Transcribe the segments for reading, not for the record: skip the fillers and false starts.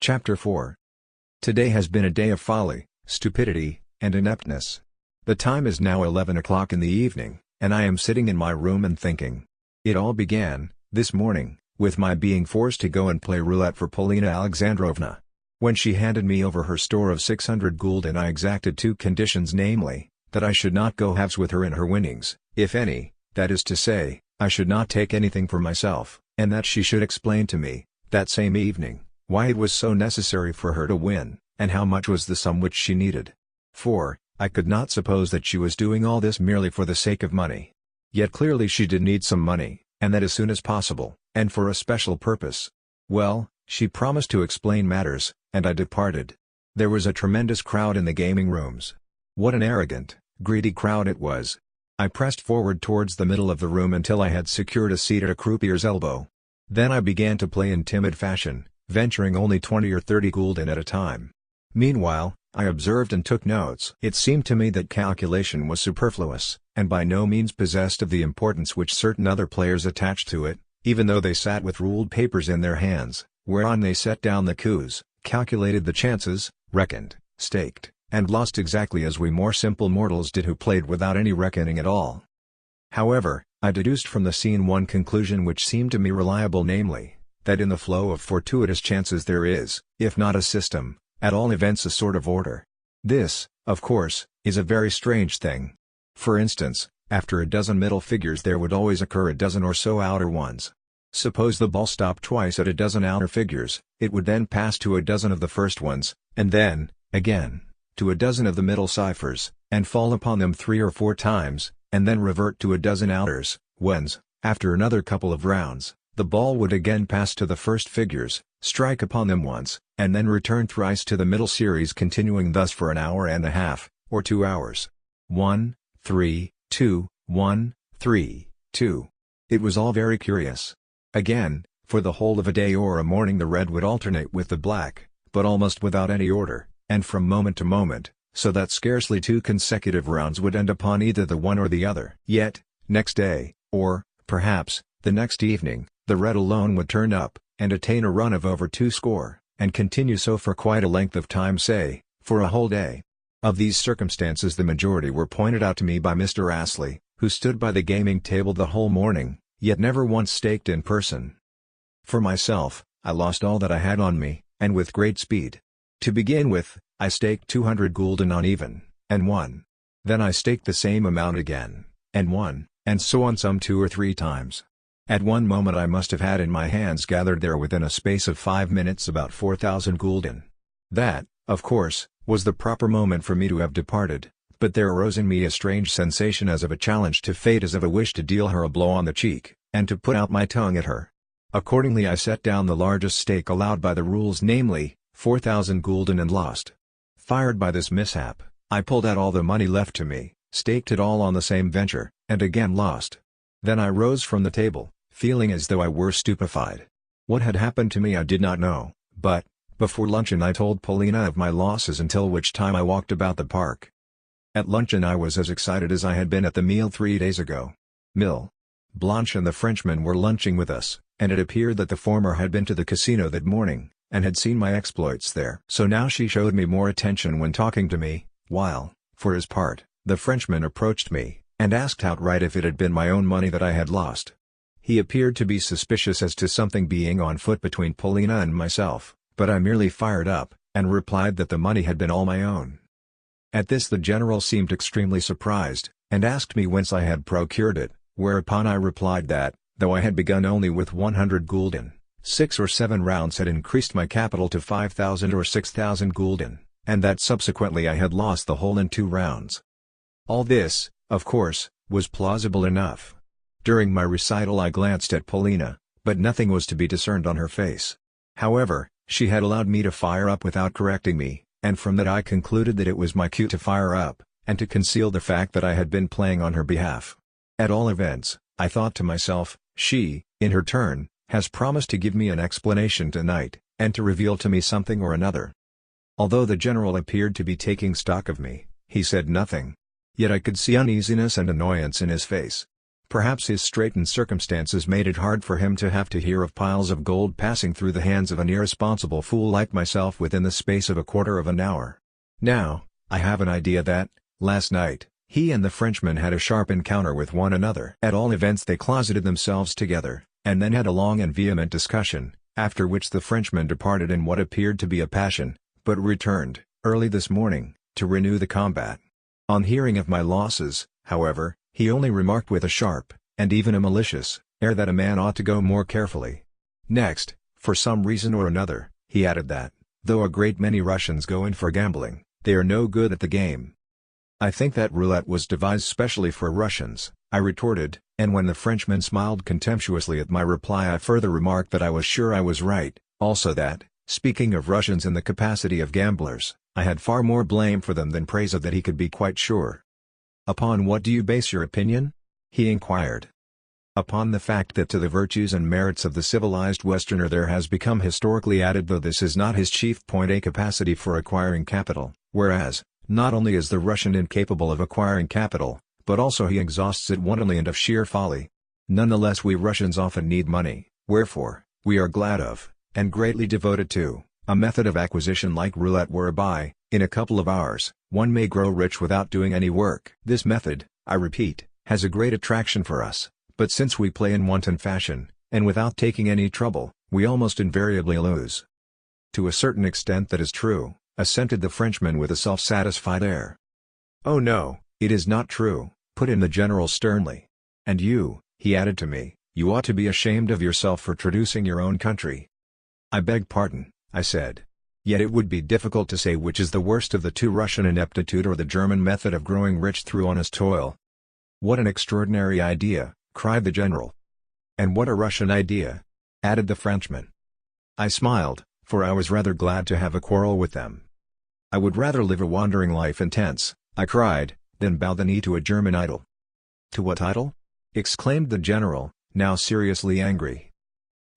Chapter 4. Today has been a day of folly, stupidity, and ineptness. The time is now 11 o'clock in the evening, and I am sitting in my room and thinking. It all began, this morning, with my being forced to go and play roulette for Polina Alexandrovna. When she handed me over her store of 600 gulden, I exacted two conditions, namely, that I should not go halves with her in her winnings, if any, that is to say, I should not take anything for myself, and that she should explain to me, that same evening, why it was so necessary for her to win, and how much was the sum which she needed. For, I could not suppose that she was doing all this merely for the sake of money. Yet clearly she did need some money, and that as soon as possible, and for a special purpose. Well, she promised to explain matters, and I departed. There was a tremendous crowd in the gaming rooms. What an arrogant, greedy crowd it was. I pressed forward towards the middle of the room until I had secured a seat at a croupier's elbow. Then I began to play in timid fashion, venturing only 20 or 30 gulden at a time. Meanwhile, I observed and took notes. It seemed to me that calculation was superfluous, and by no means possessed of the importance which certain other players attached to it, even though they sat with ruled papers in their hands, whereon they set down the coups, calculated the chances, reckoned, staked, and lost exactly as we more simple mortals did who played without any reckoning at all. However, I deduced from the scene one conclusion which seemed to me reliable, namely, that in the flow of fortuitous chances there is, if not a system, at all events a sort of order. This, of course, is a very strange thing. For instance, after a dozen middle figures there would always occur a dozen or so outer ones. Suppose the ball stopped twice at a dozen outer figures, it would then pass to a dozen of the first ones, and then, again, to a dozen of the middle ciphers, and fall upon them 3 or 4 times, and then revert to a dozen outers, whence, after another couple of rounds, the ball would again pass to the first figures, strike upon them once, and then return thrice to the middle series, continuing thus for an hour and a half, or 2 hours. 1, 3, 2, 1, 3, 2. It was all very curious. Again, for the whole of a day or a morning the red would alternate with the black, but almost without any order, and from moment to moment, so that scarcely 2 consecutive rounds would end upon either the one or the other. Yet, next day, or, perhaps, the next evening, the red alone would turn up, and attain a run of over 2 score, and continue so for quite a length of time, say, for a whole day. Of these circumstances the majority were pointed out to me by Mr. Astley, who stood by the gaming table the whole morning, yet never once staked in person. For myself, I lost all that I had on me, and with great speed. To begin with, I staked 200 gulden on even, and won. Then I staked the same amount again, and won, and so on some 2 or 3 times. At one moment I must have had in my hands gathered there within a space of 5 minutes about 4,000 gulden. That, of course, was the proper moment for me to have departed, but there arose in me a strange sensation as of a challenge to fate, as of a wish to deal her a blow on the cheek, and to put out my tongue at her. Accordingly I set down the largest stake allowed by the rules, namely, 4,000 gulden, and lost. Fired by this mishap, I pulled out all the money left to me, staked it all on the same venture, and again lost. Then I rose from the table, feeling as though I were stupefied. What had happened to me I did not know, but, before luncheon I told Polina of my losses, until which time I walked about the park. At luncheon I was as excited as I had been at the meal 3 days ago. Blanche and the Frenchman were lunching with us, and it appeared that the former had been to the casino that morning, and had seen my exploits there. So now she showed me more attention when talking to me, while, for his part, the Frenchman approached me, and asked outright if it had been my own money that I had lost. He appeared to be suspicious as to something being on foot between Polina and myself, but I merely fired up, and replied that the money had been all my own. At this the General seemed extremely surprised, and asked me whence I had procured it, whereupon I replied that, though I had begun only with 100 gulden, 6 or 7 rounds had increased my capital to 5,000 or 6,000 gulden, and that subsequently I had lost the whole in 2 rounds. All this, of course, was plausible enough. During my recital I glanced at Polina, but nothing was to be discerned on her face. However, she had allowed me to fire up without correcting me, and from that I concluded that it was my cue to fire up, and to conceal the fact that I had been playing on her behalf. At all events, I thought to myself, she, in her turn, has promised to give me an explanation tonight, and to reveal to me something or another. Although the General appeared to be taking stock of me, he said nothing. Yet I could see uneasiness and annoyance in his face. Perhaps his straitened circumstances made it hard for him to have to hear of piles of gold passing through the hands of an irresponsible fool like myself within the space of a quarter of an hour. Now, I have an idea that, last night, he and the Frenchman had a sharp encounter with one another. At all events they closeted themselves together, and then had a long and vehement discussion, after which the Frenchman departed in what appeared to be a passion, but returned, early this morning, to renew the combat. On hearing of my losses, however, he only remarked with a sharp, and even a malicious, air that a man ought to go more carefully. Next, for some reason or another, he added that, though a great many Russians go in for gambling, they are no good at the game. I think that roulette was devised specially for Russians, I retorted, and when the Frenchman smiled contemptuously at my reply I further remarked that I was sure I was right, also that, speaking of Russians in the capacity of gamblers, I had far more blame for them than praise of that he could be quite sure. "Upon what do you base your opinion?" he inquired. "Upon the fact that to the virtues and merits of the civilized Westerner there has become historically added, though this is not his chief point, a capacity for acquiring capital, whereas, not only is the Russian incapable of acquiring capital, but also he exhausts it wantonly and of sheer folly. Nonetheless we Russians often need money, wherefore, we are glad of, and greatly devoted to, a method of acquisition like roulette whereby, in a couple of hours, one may grow rich without doing any work. This method, I repeat, has a great attraction for us, but since we play in wanton fashion, and without taking any trouble, we almost invariably lose." "To a certain extent that is true," assented the Frenchman with a self-satisfied air. "Oh no, it is not true," put in the general sternly. "And you," he added to me, "you ought to be ashamed of yourself for traducing your own country." "I beg pardon," I said. "Yet it would be difficult to say which is the worst of the two, Russian ineptitude or the German method of growing rich through honest toil." "What an extraordinary idea!" cried the general. "And what a Russian idea!" added the Frenchman. I smiled, for I was rather glad to have a quarrel with them. "I would rather live a wandering life in tents," I cried, "than bow the knee to a German idol." "To what idol?" exclaimed the general, now seriously angry.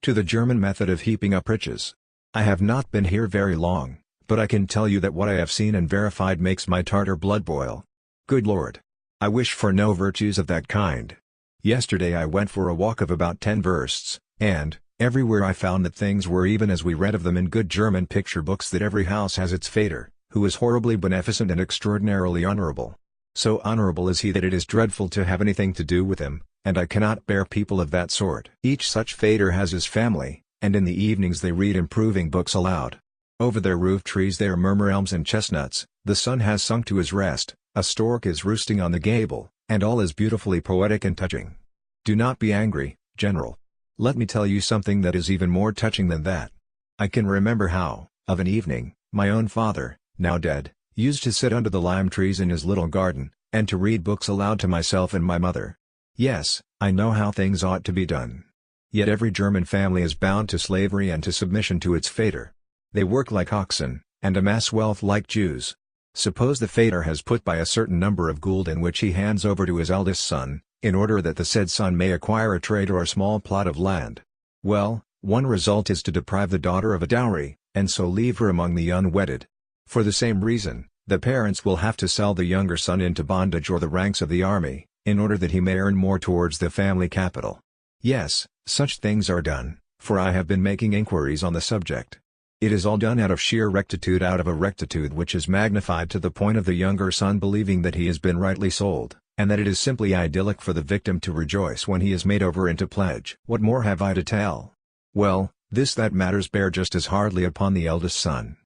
"To the German method of heaping up riches. I have not been here very long, but I can tell you that what I have seen and verified makes my Tartar blood boil. Good Lord! I wish for no virtues of that kind. Yesterday I went for a walk of about 10 versts, and, everywhere I found that things were even as we read of them in good German picture books, that every house has its Fyodor, who is horribly beneficent and extraordinarily honorable. So honorable is he that it is dreadful to have anything to do with him, and I cannot bear people of that sort. Each such Fyodor has his family, and in the evenings they read improving books aloud. Over their roof trees there murmur elms and chestnuts, the sun has sunk to his rest, a stork is roosting on the gable, and all is beautifully poetic and touching. Do not be angry, General. Let me tell you something that is even more touching than that. I can remember how, of an evening, my own father, now dead, used to sit under the lime trees in his little garden, and to read books aloud to myself and my mother. Yes, I know how things ought to be done. Yet every German family is bound to slavery and to submission to its Fyodor. They work like oxen, and amass wealth like Jews. Suppose the Fyodor has put by a certain number of gulden which he hands over to his eldest son, in order that the said son may acquire a trade or a small plot of land. Well, one result is to deprive the daughter of a dowry, and so leave her among the unwedded. For the same reason, the parents will have to sell the younger son into bondage or the ranks of the army, in order that he may earn more towards the family capital. Yes, such things are done, for I have been making inquiries on the subject. It is all done out of sheer rectitude, out of a rectitude which is magnified to the point of the younger son believing that he has been rightly sold, and that it is simply idyllic for the victim to rejoice when he is made over into pledge. What more have I to tell? Well, this, that matters bear just as hardly upon the eldest son.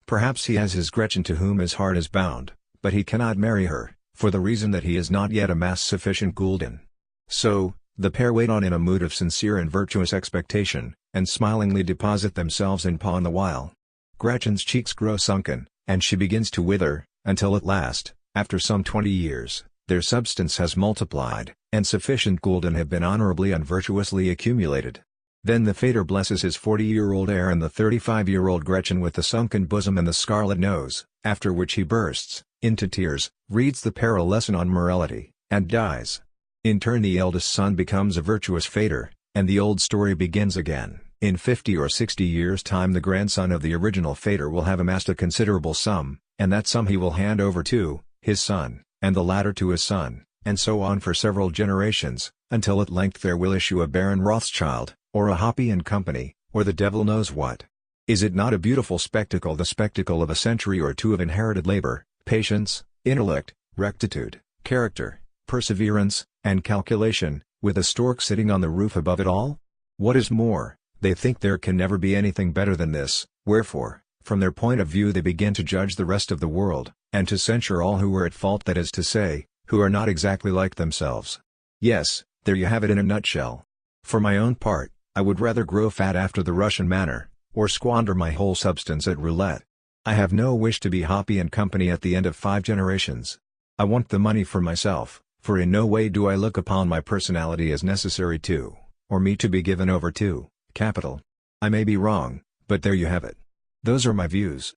Perhaps he has his Gretchen to whom his heart is bound, but he cannot marry her, for the reason that he has not yet amassed sufficient gulden. So, the pair wait on in a mood of sincere and virtuous expectation, and smilingly deposit themselves in pawn the while. Gretchen's cheeks grow sunken, and she begins to wither, until at last, after some 20 years, their substance has multiplied, and sufficient gulden have been honorably and virtuously accumulated. Then the Fyodor blesses his 40-year-old heir and the 35-year-old Gretchen with the sunken bosom and the scarlet nose, after which he bursts into tears, reads the pair a lesson on morality, and dies. In turn the eldest son becomes a virtuous Fyodor, and the old story begins again. In 50 or 60 years' time the grandson of the original Fyodor will have amassed a considerable sum, and that sum he will hand over to his son, and the latter to his son, and so on for several generations, until at length there will issue a Baron Rothschild, or a Hoppe and Company, or the devil knows what. Is it not a beautiful spectacle, the spectacle of a century or two of inherited labor, patience, intellect, rectitude, character, perseverance, and calculation, with a stork sitting on the roof above it all? What is more, they think there can never be anything better than this, wherefore, from their point of view they begin to judge the rest of the world, and to censure all who are at fault, that is to say, who are not exactly like themselves. Yes, there you have it in a nutshell. For my own part, I would rather grow fat after the Russian manner, or squander my whole substance at roulette. I have no wish to be Hoppe and Company at the end of 5 generations. I want the money for myself, for in no way do I look upon my personality as necessary to, or me to be given over to, capital. I may be wrong, but there you have it. Those are my views.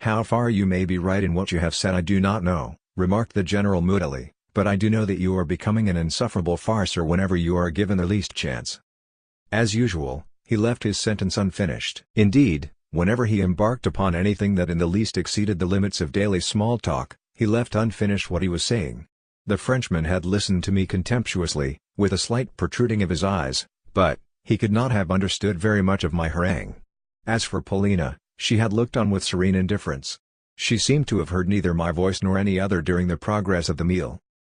How far you may be right in what you have said I do not know, remarked the general moodily, but I do know that you are becoming an insufferable farcer whenever you are given the least chance. As usual, he left his sentence unfinished. Indeed, whenever he embarked upon anything that in the least exceeded the limits of daily small talk, he left unfinished what he was saying. The Frenchman had listened to me contemptuously, with a slight protruding of his eyes, but he could not have understood very much of my harangue. As for Polina, she had looked on with serene indifference. She seemed to have heard neither my voice nor any other during the progress of the meal.